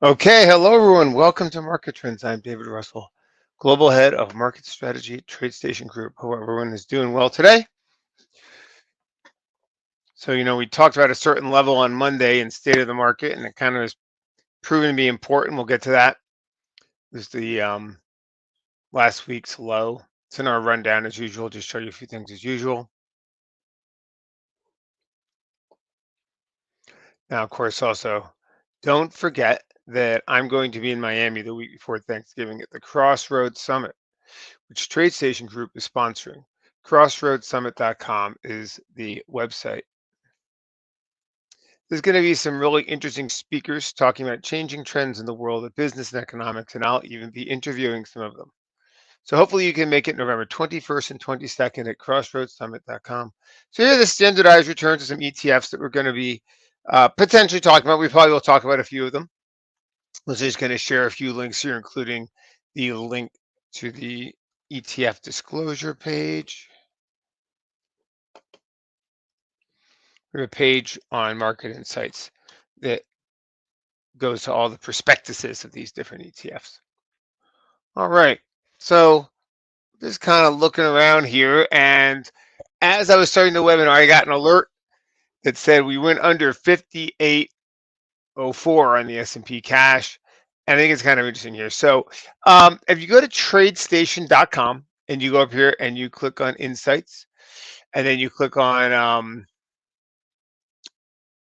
Okay, hello everyone. Welcome to Market Trends. I'm David Russell, Global Head of Market Strategy at TradeStation Group. Hope everyone is doing well today. So, we talked about a certain level on Monday in State of the Market, and it kind of is proven to be important. We'll get to that. This is the last week's low. It's in our rundown as usual. Just show you a few things as usual. Now, of course, also don't forget that I'm going to be in Miami the week before Thanksgiving at the Crossroads Summit, which TradeStation Group is sponsoring. CrossroadsSummit.com is the website. There's going to be some really interesting speakers talking about changing trends in the world of business and economics, and I'll even be interviewing some of them. So hopefully you can make it November 21st and 22nd at CrossroadsSummit.com. So here are the standardized returns of some ETFs that we're going to be potentially talking about. We probably will talk about a few of them. I'm just going to share a few links here, including the link to the ETF disclosure page. We have a page on Market Insights that goes to all the prospectuses of these different ETFs. All right, so just kind of looking around here, and as I was starting the webinar, I got an alert that said we went under 5804 on the S&P cash. And I think it's kind of interesting here. So if you go to tradestation.com and you go up here and you click on Insights, and then you click on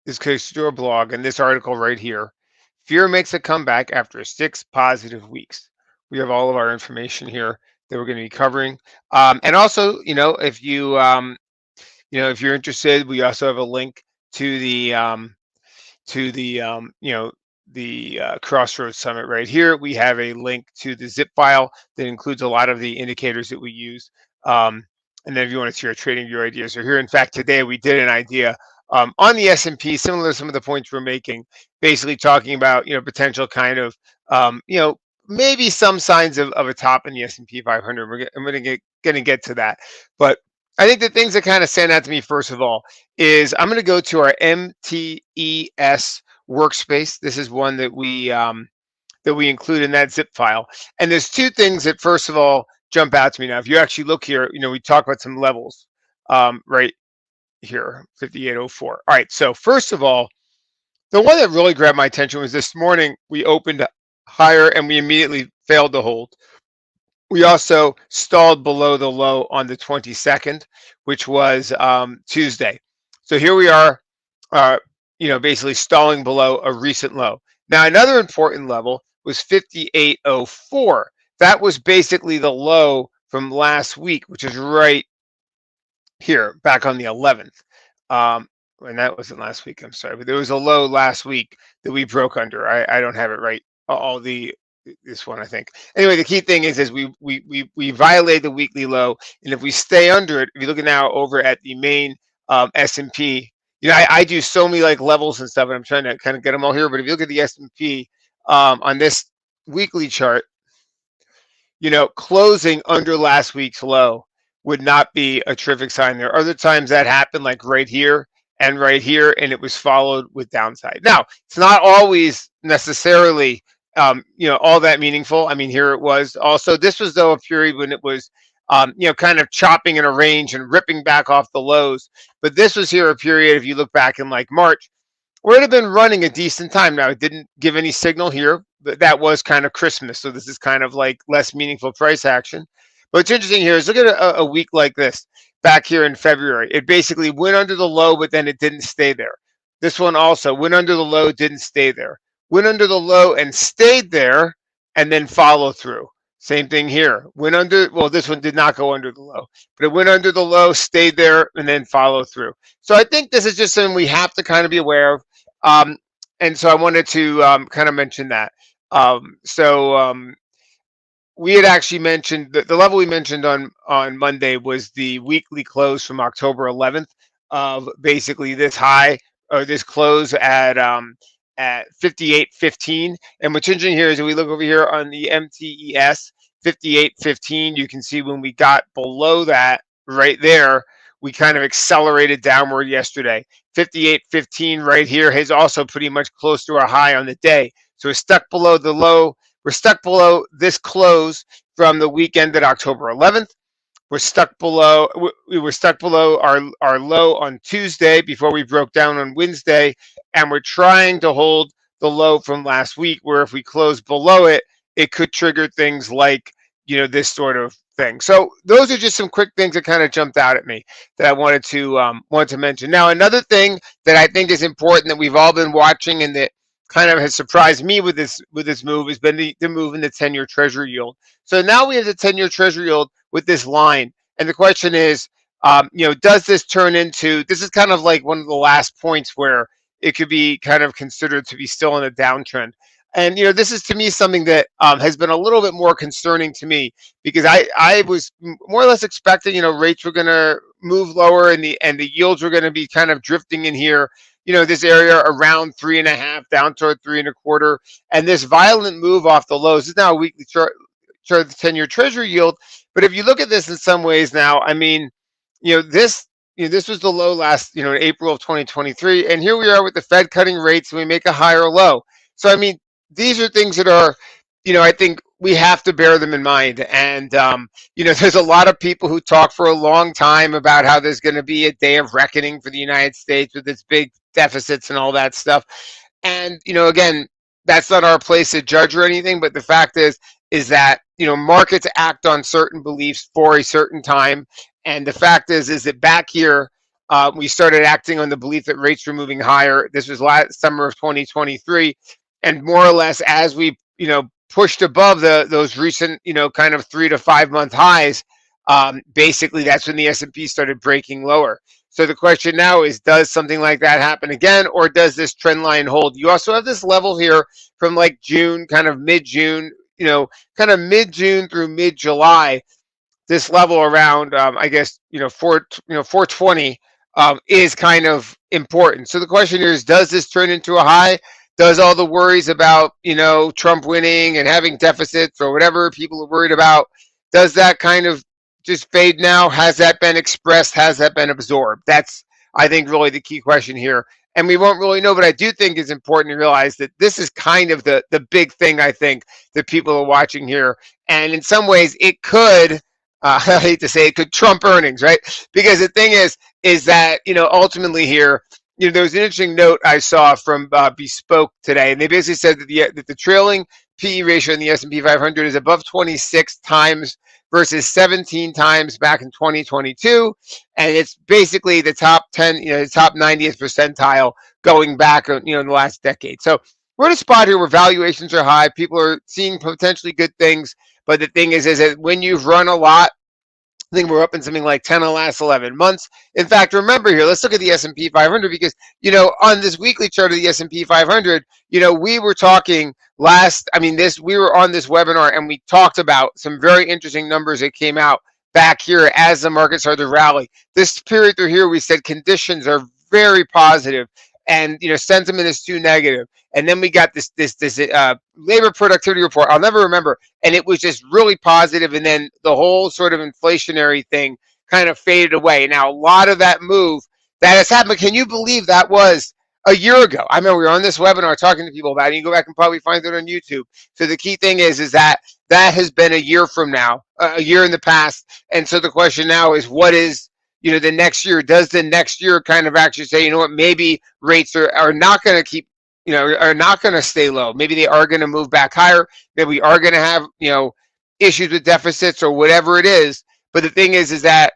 this case to our blog and this article right here, fear makes a comeback after 6 positive weeks. We have all of our information here that we're going to be covering. And also, if you, if you're interested, we also have a link to the Crossroads Summit right here. We have a link to the zip file that includes a lot of the indicators that we use. And then if you want to see our trading view ideas are here. In fact, today we did an idea on the S&P, similar to some of the points we're making, basically talking about, potential kind of, maybe some signs of a top in the S&P 500. I'm going to get to that. But I think the things that kind of stand out to me, first of all, is I'm going to go to our MTES workspace. This is one that we include in that zip file. And there's two things that, first of all, jump out to me. Now, if you actually look here, we talk about some levels right here, 5804. All right, so first of all, the one that really grabbed my attention was this morning we opened higher and we immediately failed to hold. We also stalled below the low on the 22nd, which was Tuesday. So here we are, basically stalling below a recent low. Now, another important level was 5804. That was basically the low from last week, which is right here, back on the 11th. And that wasn't last week, I'm sorry, but there was a low last week that we broke under. I don't have it right. This one, I think. Anyway, the key thing is we violate the weekly low, and if we stay under it, if you look at now over at the main S&P, I do so many like levels and stuff, and I'm trying to kind of get them all here. But if you look at the S&P on this weekly chart, closing under last week's low would not be a terrific sign. There are other times that happened, like right here and right here, and it was followed with downside. Now, it's not always necessarily all that meaningful. I mean, here it was. Also, this was though a period when it was, kind of chopping in a range and ripping back off the lows. But this was here a period, if you look back in like March, where it had been running a decent time. Now, it didn't give any signal here, but that was kind of Christmas. So this is kind of like less meaningful price action. But what's interesting here is look at a week like this back here in February. It basically went under the low, but then it didn't stay there. This one also went under the low, didn't stay there. Went under the low and stayed there, and then follow through. Same thing here. Went under, well, this one did not go under the low, but it went under the low, stayed there, and then follow through. So I think this is just something we have to kind of be aware of. And so I wanted to kind of mention that. We had actually mentioned the level we mentioned on Monday was the weekly close from October 11th of basically this high or this close at 58.15. And what's interesting here is if we look over here on the MTES 58.15, you can see when we got below that right there, we kind of accelerated downward yesterday. 58.15 right here is also pretty much close to our high on the day. So we're stuck below the low. We're stuck below this close from the weekend at October 11th. We're stuck below. We were stuck below our low on Tuesday before we broke down on Wednesday, and we're trying to hold the low from last week. Where if we close below it, it could trigger things like this sort of thing. So those are just some quick things that kind of jumped out at me that I wanted to mention. Now another thing that I think is important that we've all been watching and that kind of has surprised me with this move has been the move in the 10-year Treasury yield. So now we have the 10-year Treasury yield with this line, and the question is, does this turn into? This is kind of like one of the last points where it could be kind of considered to be still in a downtrend. And this is to me something that has been a little bit more concerning to me because I was more or less expecting rates were going to move lower and the yields were going to be kind of drifting in here, this area around 3.5 down toward 3.25, and this violent move off the lows. This is now a weekly chart of the 10-year Treasury yield. But if you look at this in some ways now, I mean, this was the low last in April of 2023, and here we are with the Fed cutting rates, and we make a higher low. So I mean, these are things that are, I think we have to bear them in mind. And there's a lot of people who talk for a long time about how there's going to be a day of reckoning for the United States with its big deficits and all that stuff. And again, that's not our place to judge or anything, but the fact is that markets act on certain beliefs for a certain time, and the fact is that back here we started acting on the belief that rates were moving higher. This was last summer of 2023, and more or less as we pushed above those recent kind of 3 to 5 month highs, basically that's when the S&P started breaking lower. So the question now is, does something like that happen again, or does this trend line hold? You also have this level here from like June, kind of mid-June, kind of mid-June through mid-July. This level around, I guess, 420 is kind of important. So the question here is, does this turn into a high? Does all the worries about, Trump winning and having deficits or whatever people are worried about, does that kind of just fade now? Has that been expressed? Has that been absorbed? That's, I think, really the key question here. And we won't really know, but I do think it's important to realize that this is kind of the big thing, I think, that people are watching here. And in some ways, it could, I hate to say it, could trump earnings, right? Because the thing is that, ultimately here, there was an interesting note I saw from Bespoke today, and they basically said that the trailing PE ratio in the S&P 500 is above 26 times versus 17 times back in 2022, and it's basically the top 10, the top 90th percentile going back, in the last decade. So we're in a spot here where valuations are high, people are seeing potentially good things, but the thing is that when you've run a lot, I think we're up in something like 10 of the last 11 months. In fact, remember here, let's look at the S&P 500 because, on this weekly chart of the S&P 500, we were talking we were on this webinar and we talked about some very interesting numbers that came out back here as the market started to rally. This period through here, we said conditions are very positive and, sentiment is too negative. And then we got this labor productivity report. I'll never remember. And it was just really positive. And then the whole sort of inflationary thing kind of faded away. Now, a lot of that move that has happened, can you believe that was a year ago? I remember we were on this webinar talking to people about it. You can go back and probably find it on YouTube. So the key thing is that has been a year from now, a year in the past. And so the question now is, what is, the next year? Does the next year kind of actually say, what, maybe rates are not going to keep, are not going to stay low. Maybe they are going to move back higher. Maybe we are going to have, issues with deficits or whatever it is. But the thing is that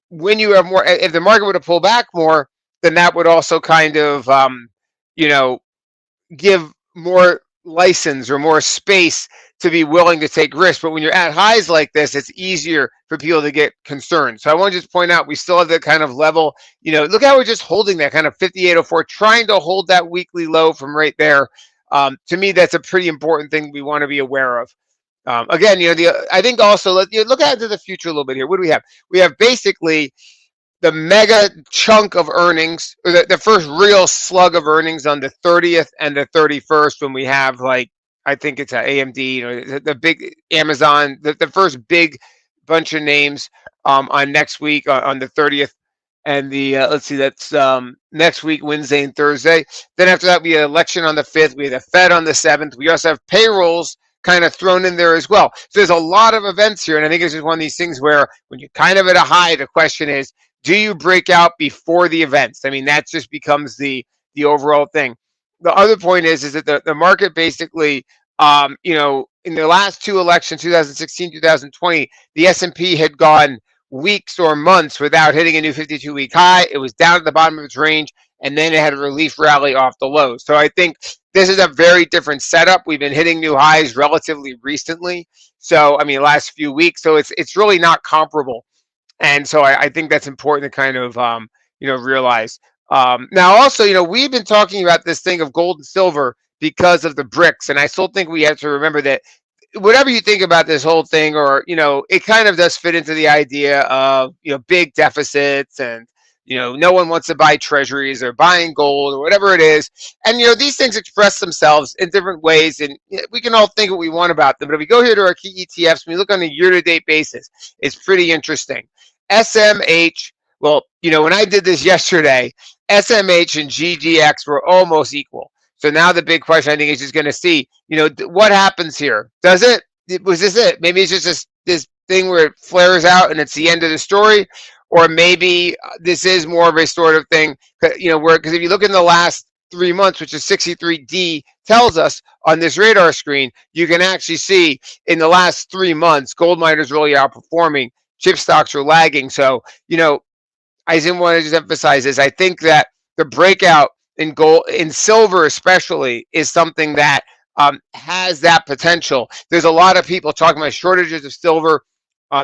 when you have more, if the market were to pull back more, then that would also kind of, give more license or more space to be willing to take risks. But when you're at highs like this, it's easier for people to get concerned. So I want to just point out, we still have that kind of level. Look how we're just holding that kind of 5804, trying to hold that weekly low from right there. To me, that's a pretty important thing we want to be aware of. Again, I think also, look out into the future a little bit here. What do we have? We have basically the mega chunk of earnings, or the first real slug of earnings on the 30th and the 31st, when we have, like, I think it's AMD, the big Amazon, the first big bunch of names on next week on the 30th and the let's see, that's next week, Wednesday and Thursday. Then after that, we have election on the 5th. We have the Fed on the 7th. We also have payrolls kind of thrown in there as well. So there's a lot of events here, and I think it's just one of these things where when you're kind of at a high, the question is, do you break out before the events? I mean, that just becomes the overall thing. The other point is that the market basically, in the last two elections, 2016, 2020, the S&P had gone weeks or months without hitting a new 52-week high. It was down at the bottom of its range, and then it had a relief rally off the low. So I think this is a very different setup. We've been hitting new highs relatively recently. So, I mean, last few weeks. So it's really not comparable. And so I think that's important to kind of, realize. Now, also, we've been talking about this thing of gold and silver because of the BRICS. And I still think we have to remember that whatever you think about this whole thing, or it kind of does fit into the idea of big deficits, and no one wants to buy treasuries or buying gold or whatever it is. And these things express themselves in different ways, and we can all think what we want about them. But if we go here to our key ETFs, when we look on a year-to-date basis, it's pretty interesting. SMH, well, when I did this yesterday, SMH and GDX were almost equal. So now the big question, I think, is just going to see, what happens here. Was this it? Maybe it's just this thing where it flares out and it's the end of the story, or maybe this is more of a sort of thing, because if you look in the last 3 months, which is 63D tells us on this radar screen, you can actually see in the last 3 months, gold miners really outperforming, chip stocks are lagging. So, I didn't want to just emphasize this. I think that the breakout in gold, in silver especially, is something that has that potential. There's a lot of people talking about shortages of silver.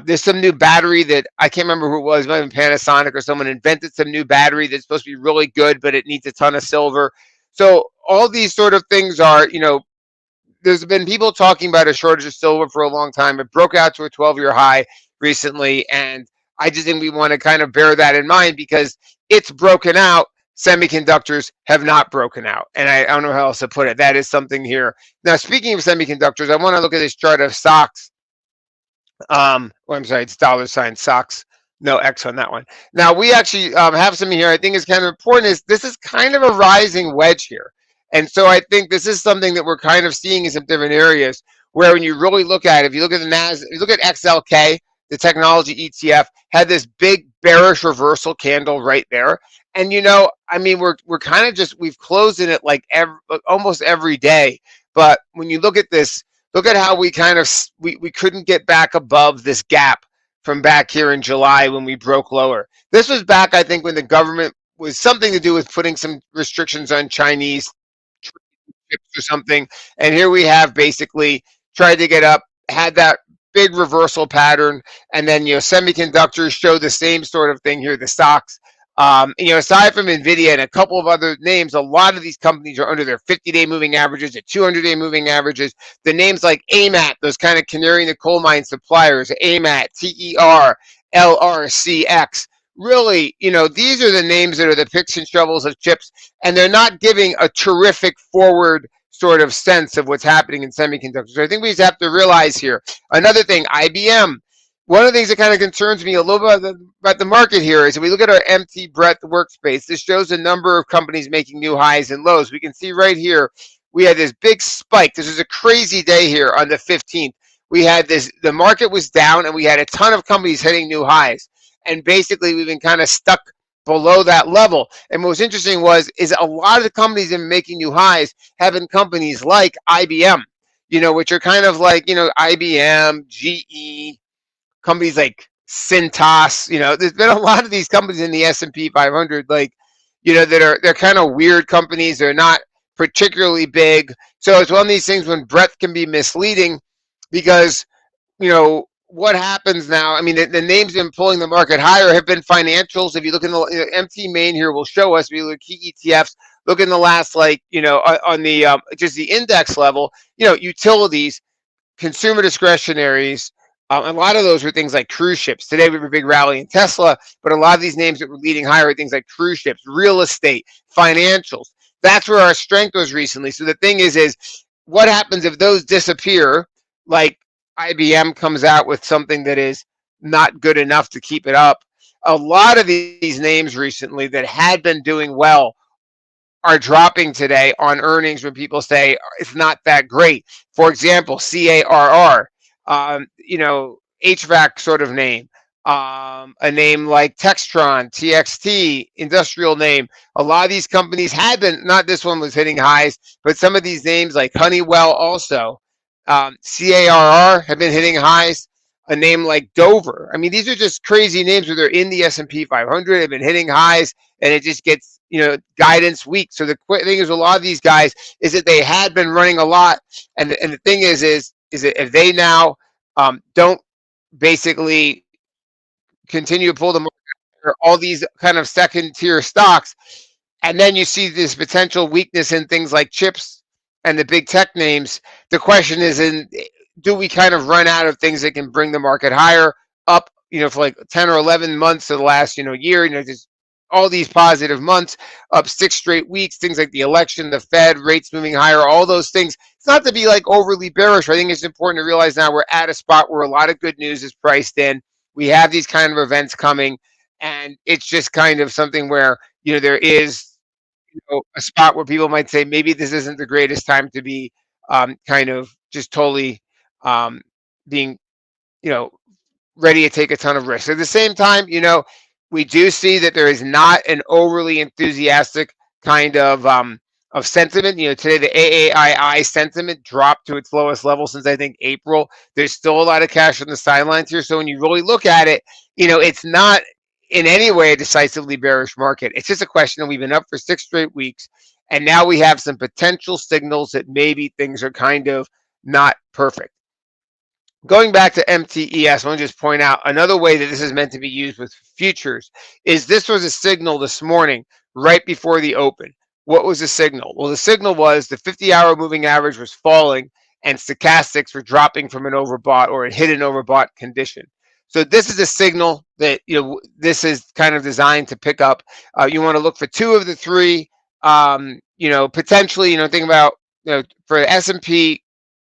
There's some new battery that I can't remember who it was, maybe Panasonic or someone invented some new battery that's supposed to be really good, but it needs a ton of silver. So all these sort of things are, there's been people talking about a shortage of silver for a long time. It broke out to a 12-year high recently, and I just think we want to kind of bear that in mind because it's broken out. Semiconductors have not broken out. And I don't know how else to put it. That is something here. Now, speaking of semiconductors, I want to look at this chart of SOX. I'm sorry, it's $ SOX. No X on that one. Now, we actually have something here I think is kind of important. Is this is kind of a rising wedge here. And so I think this is something that we're kind of seeing in some different areas where when you really look at it, if you look at the NASDAQ, if you look at XLK, the technology ETF, had this big bearish reversal candle right there. And we're kind of just, we've closed in it like almost every day. But when you look at this, look at how we kind of we couldn't get back above this gap from back here in July when we broke lower. This was back, I think, when the government was something to do with putting some restrictions on Chinese chips or something. And here we have basically tried to get up, had that big reversal pattern, and then semiconductors show the same sort of thing here, the stocks. Aside from Nvidia and a couple of other names, a lot of these companies are under their 50-day moving averages, their 200-day moving averages. The names like AMAT, those kind of canary in the coal mine suppliers, AMAT, TER, LRCX. Really, these are the names that are the picks and shovels of chips, and they're not giving a terrific forward sort of sense of what's happening in semiconductors. So I think we just have to realize here. Another thing, IBM. One of the things that kind of concerns me a little bit about the market here is if we look at our empty breadth workspace, this shows the number of companies making new highs and lows. We can see right here, we had this big spike. This was a crazy day here on the 15th. We had this, the market was down and we had a ton of companies hitting new highs. And basically we've been kind of stuck below that level. And what was interesting is a lot of the companies that are making new highs have been companies like IBM, which are kind of like, IBM, GE, companies like Cintas. There's been a lot of these companies in the S&P 500, they're kind of weird companies. They're not particularly big. So it's one of these things when breadth can be misleading because, what happens now? I mean, the names in pulling the market higher have been financials. If you look in the MT Main here, will show us. If you look at key ETFs, look in the last, on the just the index level, utilities, consumer discretionaries. A lot of those were things like cruise ships. Today we have a big rally in Tesla, but a lot of these names that were leading higher are things like cruise ships, real estate, financials. That's where our strength was recently. So the thing is what happens if those disappear? Like IBM comes out with something that is not good enough to keep it up. a lot of these names recently that had been doing well are dropping today on earnings when people say it's not that great. For example, CARR, HVAC sort of name, a name like Textron, TXT, industrial name. A lot of these companies had been, not this one was hitting highs, but some of these names like Honeywell also, CARR have been hitting highs. A name like Dover. I mean, these are just crazy names where they're in the S&P 500, have been hitting highs, and it just gets guidance weak. So the thing is, a lot of these guys is that they had been running a lot, and the thing is that if they now don't basically continue to pull the market, or all these kind of second tier stocks, and then you see this potential weakness in things like chips and the big tech names. The question is, do we kind of run out of things that can bring the market higher up, for like 10 or 11 months of the last, year, just all these positive months, up 6 straight weeks, things like the election, the Fed, rates moving higher, all those things. It's not to be like overly bearish. I think it's important to realize now we're at a spot where a lot of good news is priced in. We have these kind of events coming, and it's just kind of something where, there is a spot where people might say maybe this isn't the greatest time to be kind of just totally being, you know, ready to take a ton of risks. At the same time, we do see that there is not an overly enthusiastic kind of sentiment. Today the AAII sentiment dropped to its lowest level since I think April. There's still a lot of cash on the sidelines here. So when you really look at it, it's not in any way a decisively bearish market. It's just a question that we've been up for 6 straight weeks, and now we have some potential signals that maybe things are kind of not perfect. Going back to MTES, I want to just point out another way that this is meant to be used with futures is this was a signal this morning right before the open. What was the signal? Well, the signal was the 50-hour moving average was falling and stochastics were dropping from an overbought or it hit an overbought condition. So this is a signal that this is kind of designed to pick up. You want to look for 2 of the 3. Potentially, think about for S&P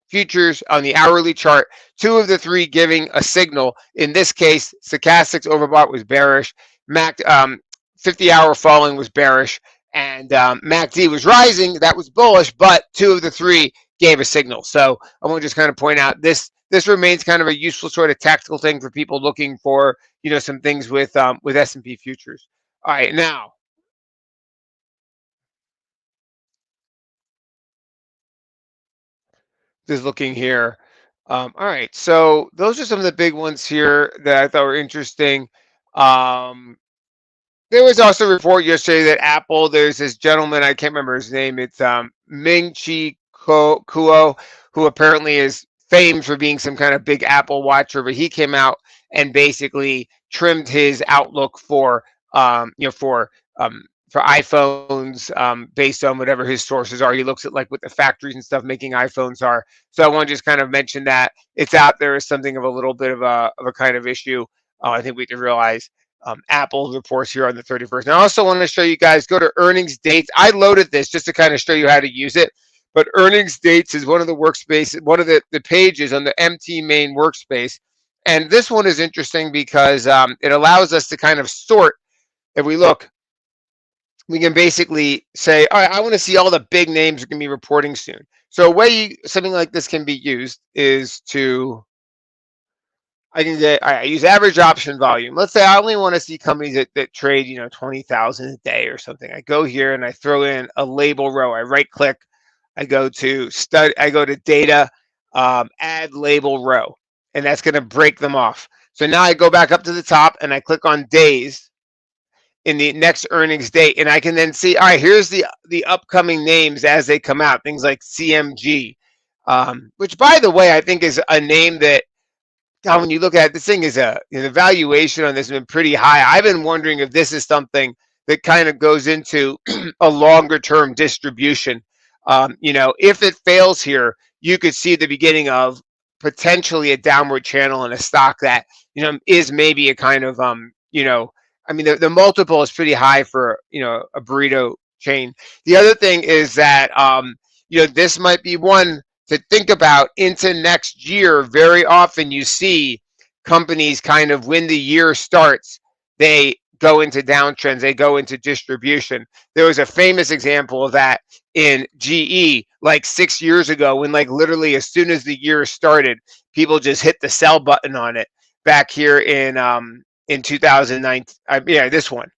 futures on the hourly chart, 2 of the 3 giving a signal. In this case, stochastics overbought was bearish. 50-hour falling was bearish, and MACD was rising. That was bullish, but 2 of the 3 gave a signal. So I want to just kind of point out this remains kind of a useful sort of tactical thing for people looking for some things with S&P futures. All right, now just looking here. All right, so those are some of the big ones here that I thought were interesting. There was also a report yesterday that Apple, there's this gentleman, I can't remember his name, it's Ming-Chi Kuo, who apparently is famed for being some kind of big Apple watcher, but he came out and basically trimmed his outlook for iPhones based on whatever his sources are. He looks at like what the factories and stuff making iPhones are. So I want to just kind of mention that it's out there as something of a little bit of a kind of issue. I think we can realize Apple reports here on the 31st. Now I also want to show you guys, go to earnings dates. I loaded this just to kind of show you how to use it. But earnings dates is one of the workspaces, one of the pages on the MT main workspace. And this one is interesting because it allows us to kind of sort. If we look, we can basically say, all right, I want to see all the big names that are going to be reporting soon. So a way something like this can be used is to, I use average option volume. Let's say I only want to see companies that trade, 20,000 a day or something. I go here and I throw in a label row. I right click. I go to data, add label row, and that's going to break them off. So now I go back up to the top and I click on days in the next earnings date, and I can then see, all right, here's the upcoming names as they come out. Things like CMG, which by the way, I think is a name that now when you look at it, this thing is the valuation on this has been pretty high. I've been wondering if this is something that kind of goes into a longer term distribution. If it fails here, you could see the beginning of potentially a downward channel in a stock that, is maybe a kind of, the multiple is pretty high for, a burrito chain. The other thing is that, this might be one to think about into next year. Very often you see companies kind of when the year starts, they go into downtrends, they go into distribution. There was a famous example of that in GE like 6 years ago when like literally as soon as the year started, people just hit the sell button on it back here in 2009. Yeah, this one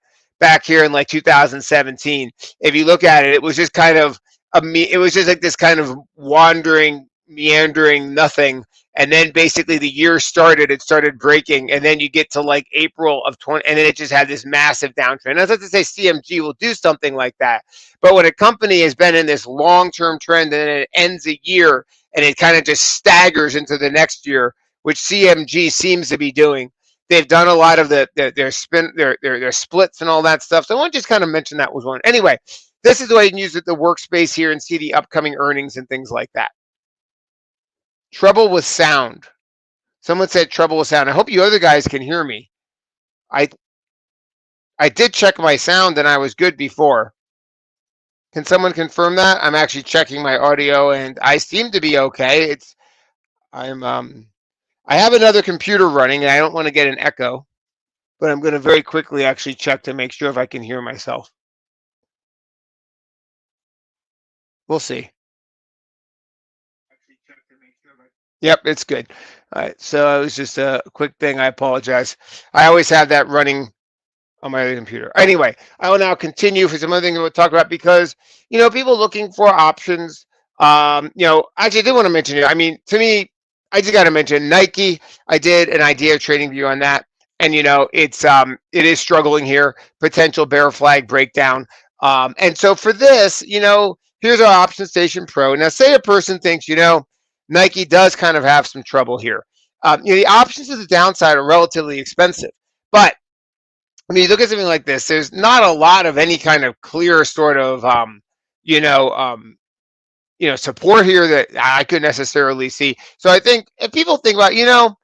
back here in like 2017. If you look at it, it was just kind of it was just like this kind of wandering, meandering nothing. And then basically the year started, it started breaking, and then you get to like April of 20, and then it just had this massive downtrend. That's not to say CMG will do something like that, but when a company has been in this long-term trend and then it ends a year and it kind of just staggers into the next year, which CMG seems to be doing. They've done a lot of their splits and all that stuff. So I want to just kind of mention that was one. Anyway, this is the way you can use the workspace here and see the upcoming earnings and things like that. Trouble with sound. Someone said trouble with sound. I hope you other guys can hear me. I did check my sound and I was good before. Can someone confirm that? I'm actually checking my audio and I seem to be okay. I have another computer running and I don't want to get an echo, but I'm going to very quickly actually check to make sure if I can hear myself. We'll see. Yep, it's good. All right, so it was just a quick thing. I apologize. I always have that running on my other computer. Anyway, I will now continue for some other things we'll talk about because, people looking for options. Actually, I did want to mention it. I mean, to me, I just got to mention Nike. I did an idea trading view on that. And, it is struggling here, potential bear flag breakdown. And so for this, here's our Option Station Pro. Now, say a person thinks, Nike does kind of have some trouble here. The options to the downside are relatively expensive, but I mean, you look at something like this. There's not a lot of any kind of clear sort of, support here that I could necessarily see. So I think if people think about,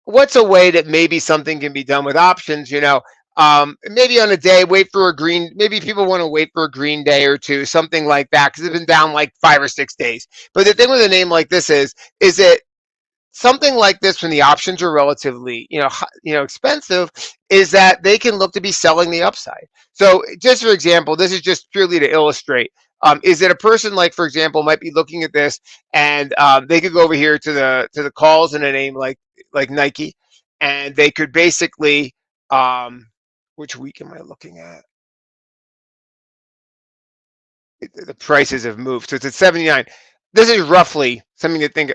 what's a way that maybe something can be done with options, maybe on a day, maybe people want to wait for a green day or two, something like that, because it's been down like 5 or 6 days. But the thing with a name like this is that something like this, when the options are relatively, expensive, is that they can look to be selling the upside. So just for example, this is just purely to illustrate, is that a person like, for example, might be looking at this and they could go over here to the calls in a name like Nike, and they could basically, which week am I looking at? The prices have moved. So it's at 79. This is roughly something to think,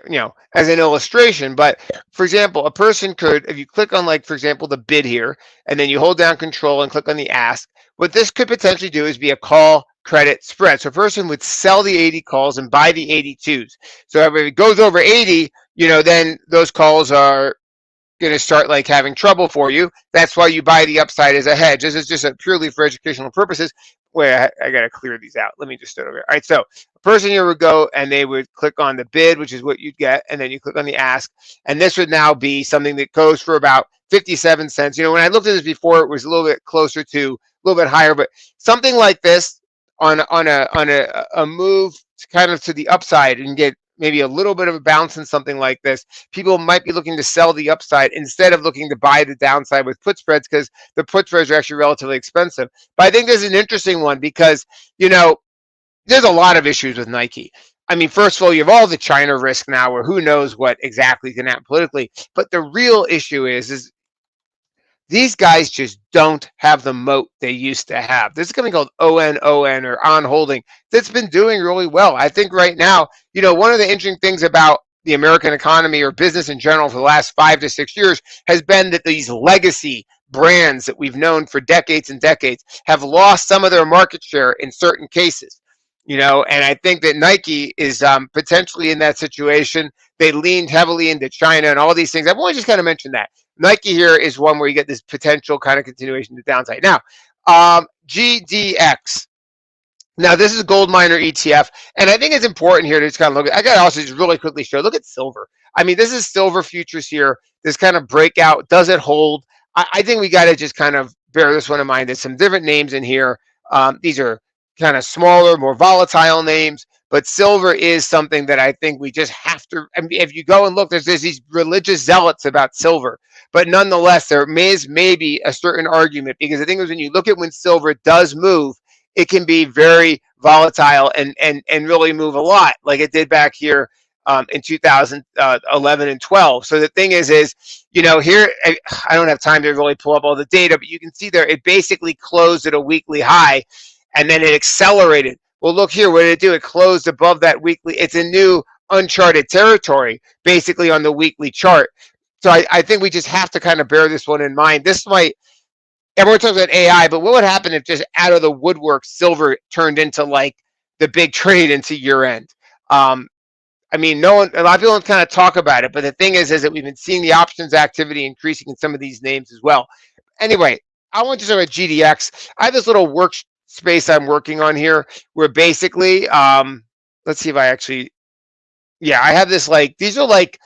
as an illustration. But for example, a person could, if you click on, like, for example, the bid here, and then you hold down control and click on the ask, what this could potentially do is be a call credit spread. So a person would sell the 80 calls and buy the 82s. So if it goes over 80, then those calls are going to start like having trouble for you. That's why you buy the upside as a hedge. This is just purely for educational purposes. Wait, I got to clear these out. Let me just start over here. All right, so a person here would go and they would click on the bid, which is what you'd get, and then you click on the ask, and this would now be something that goes for about 57 cents. When I looked at this before, it was a little bit closer to a little bit higher, but something like this on a move to kind of to the upside and get maybe a little bit of a bounce in something like this, people might be looking to sell the upside instead of looking to buy the downside with put spreads, because the put spreads are actually relatively expensive. But I think this is an interesting one because, there's a lot of issues with Nike. I mean, first of all, you have all the China risk now where who knows what exactly can happen politically. But the real issue is these guys just don't have the moat they used to have. There's something called ON or On Holding that's been doing really well. I think right now, one of the interesting things about the American economy or business in general for the last 5 to 6 years has been that these legacy brands that we've known for decades and decades have lost some of their market share in certain cases. And I think that Nike is potentially in that situation. They leaned heavily into China and all these things. I've only just kind of mentioned that. Nike here is one where you get this potential kind of continuation to downside. Now, GDX. Now, this is a gold miner ETF, and I think it's important here to just kind of look at. I got to also just really quickly show. Look at silver. I mean, this is silver futures here. This kind of breakout. Does it hold? I think we got to just kind of bear this one in mind. There's some different names in here. These are kind of smaller, more volatile names, but silver is something that I think we just have to. I mean, if you go and look, there's these religious zealots about silver, but nonetheless, there is maybe a certain argument, because the thing is, when you look at when silver does move, it can be very volatile and really move a lot, like it did back here in 2011 and 12. So the thing is here I don't have time to really pull up all the data, but you can see there it basically closed at a weekly high, and then it accelerated. Well, look here, what did it do? It closed above that weekly. It's a new uncharted territory, basically, on the weekly chart. So I think we just have to kind of bear this one in mind. This might, everyone talks about AI, but what would happen if just out of the woodwork, silver turned into like the big trade into year end? I mean, no one, a lot of people don't kind of talk about it, but the thing is that we've been seeing the options activity increasing in some of these names as well. Anyway, I want to talk about GDX. I have this little workspace I'm working on here where basically, let's see if I actually, yeah, I have this like, these are like,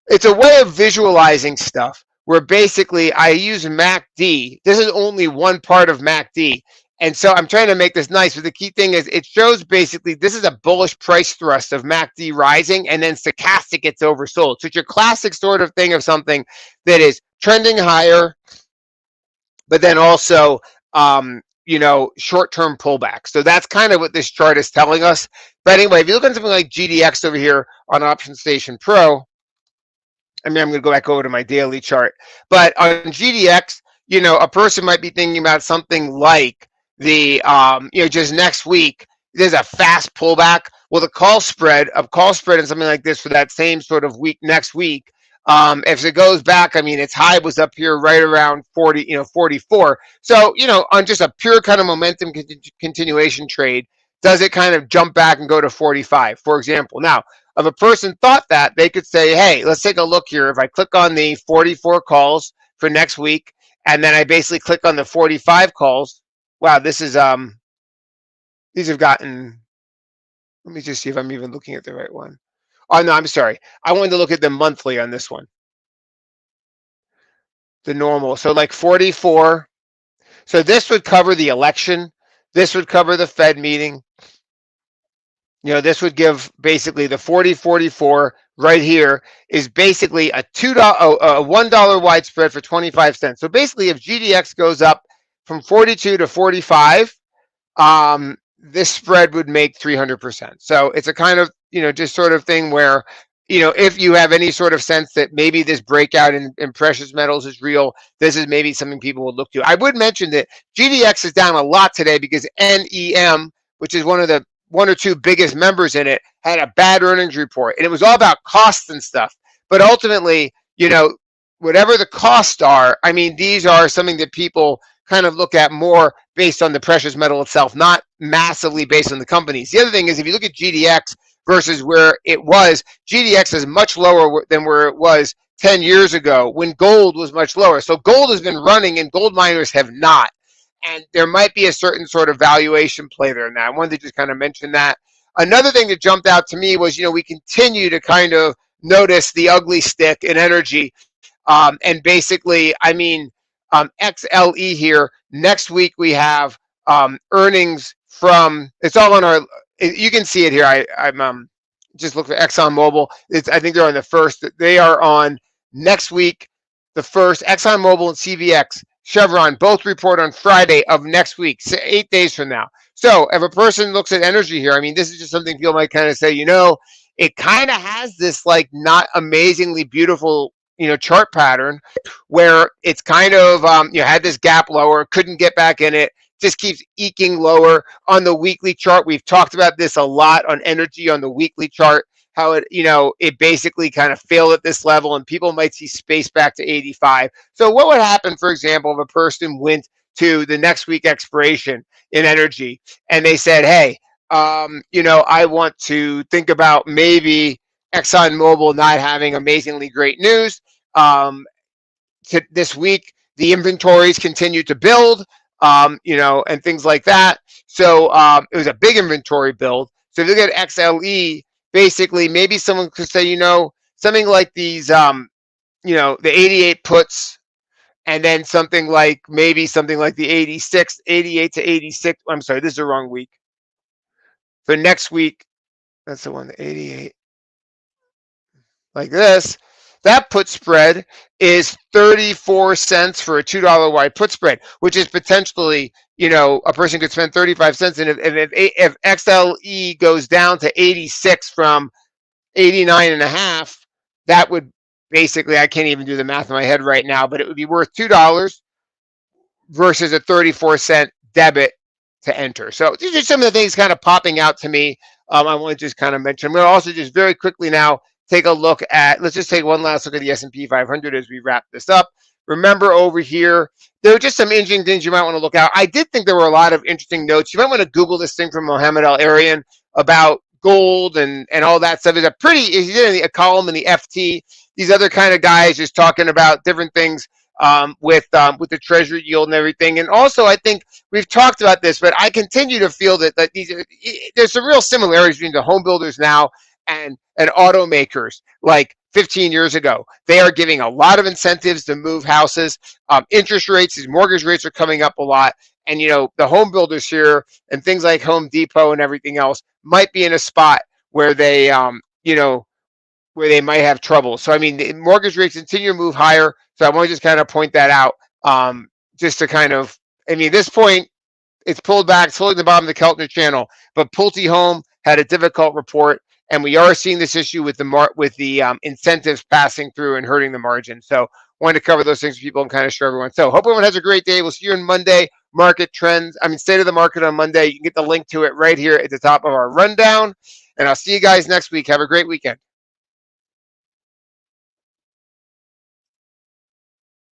it's a way of visualizing stuff where basically I use MACD. This is only one part of MACD. And so I'm trying to make this nice, but the key thing is it shows basically this is a bullish price thrust of MACD rising, and then stochastic gets oversold. So it's your classic sort of thing of something that is trending higher, but then also, short-term pullback. So that's kind of what this chart is telling us. But anyway, if you look at something like GDX over here on Option Station Pro, I mean, I'm going to go back over to my daily chart. But on GDX, a person might be thinking about something like the, just next week, there's a fast pullback. Well, the call spread and something like this for that same sort of week next week, if it goes back, I mean, its high was up here right around 40, 44. So, on just a pure kind of momentum continuation trade, does it kind of jump back and go to 45, for example? Now, if a person thought that, they could say, hey, let's take a look here. If I click on the 44 calls for next week, and then I basically click on the 45 calls, wow, this is, these have gotten, let me just see if I'm even looking at the right one. Oh, no, I'm sorry. I wanted to look at the monthly on this one. The normal. So like 44. So this would cover the election. This would cover the Fed meeting. This would give basically the 40-44 right here is basically a $1 widespread for 25 cents. So basically, if GDX goes up from 42 to 45, this spread would make 300%. So it's a kind of, just sort of thing where, if you have any sort of sense that maybe this breakout in precious metals is real, this is maybe something people would look to. I would mention that GDX is down a lot today because NEM, which is one or two biggest members in it, had a bad earnings report, and it was all about costs and stuff. But ultimately, whatever the costs are, I mean, these are something that people kind of look at more based on the precious metal itself, not massively based on the companies. The other thing is, if you look at GDX versus where it was, GDX is much lower than where it was 10 years ago when gold was much lower. So gold has been running and gold miners have not. And there might be a certain sort of valuation play there in that. I wanted to just kind of mention that. Another thing that jumped out to me was, we continue to kind of notice the ugly stick in energy. And basically, I mean, XLE here, next week we have earnings from, it's all on our, you can see it here. I'm just looking for ExxonMobil. I think they're on the first. They are on next week, the first. ExxonMobil and CVX. Chevron both report on Friday of next week, 8 days from now. So if a person looks at energy here, I mean, this is just something people might kind of say, it kind of has this like not amazingly beautiful, chart pattern where it's kind of, had this gap lower, couldn't get back in it, just keeps eking lower on the weekly chart. We've talked about this a lot on energy on the weekly chart, how it, it basically kind of failed at this level and people might see space back to 85. So what would happen, for example, if a person went to the next week expiration in energy and they said, hey, I want to think about maybe ExxonMobil not having amazingly great news. This week, the inventories continue to build, and things like that. So it was a big inventory build. So if you look at XLE, basically, maybe someone could say, something like these, the 88 puts, and then something like the 88 to 86. I'm sorry, this is the wrong week. for next week. That's the one, the 88, like this. That put spread is 34 cents for a $2 wide put spread, which is potentially, a person could spend 35 cents. And if XLE goes down to 86 from 89 and a half, that would basically, I can't even do the math in my head right now, but it would be worth $2 versus a 34-cent debit to enter. So these are some of the things kind of popping out to me. I want to just kind of mention. I'm going to also just very quickly now take a look at, let's just take one last look at the S&P 500 as we wrap this up. Remember over here, there are just some interesting things you might want to look at. I did think there were a lot of interesting notes. You might want to Google this thing from Mohamed El-Erian about gold and all that stuff. Is a pretty, he did a column in the FT. These other kind of guys just talking about different things with the treasury yield and everything. And also, I think we've talked about this, but I continue to feel that there's some real similarities between the home builders now and automakers like 15 years ago. They are giving a lot of incentives to move houses. Interest rates, these mortgage rates are coming up a lot. And, the home builders here and things like Home Depot and everything else might be in a spot where they, where they might have trouble. So, I mean, the mortgage rates continue to move higher. So I want to just kind of point that out, just to kind of, at this point, it's pulled back, it's holding the bottom of the Keltner channel. But Pulte Home had a difficult report, and we are seeing this issue with the incentives passing through and hurting the margin. So wanted to cover those things for people and kind of show everyone. So hope everyone has a great day. We'll see you on Monday. Market trends, state of the market on Monday. You can get the link to it right here at the top of our rundown. And I'll see you guys next week. Have a great weekend.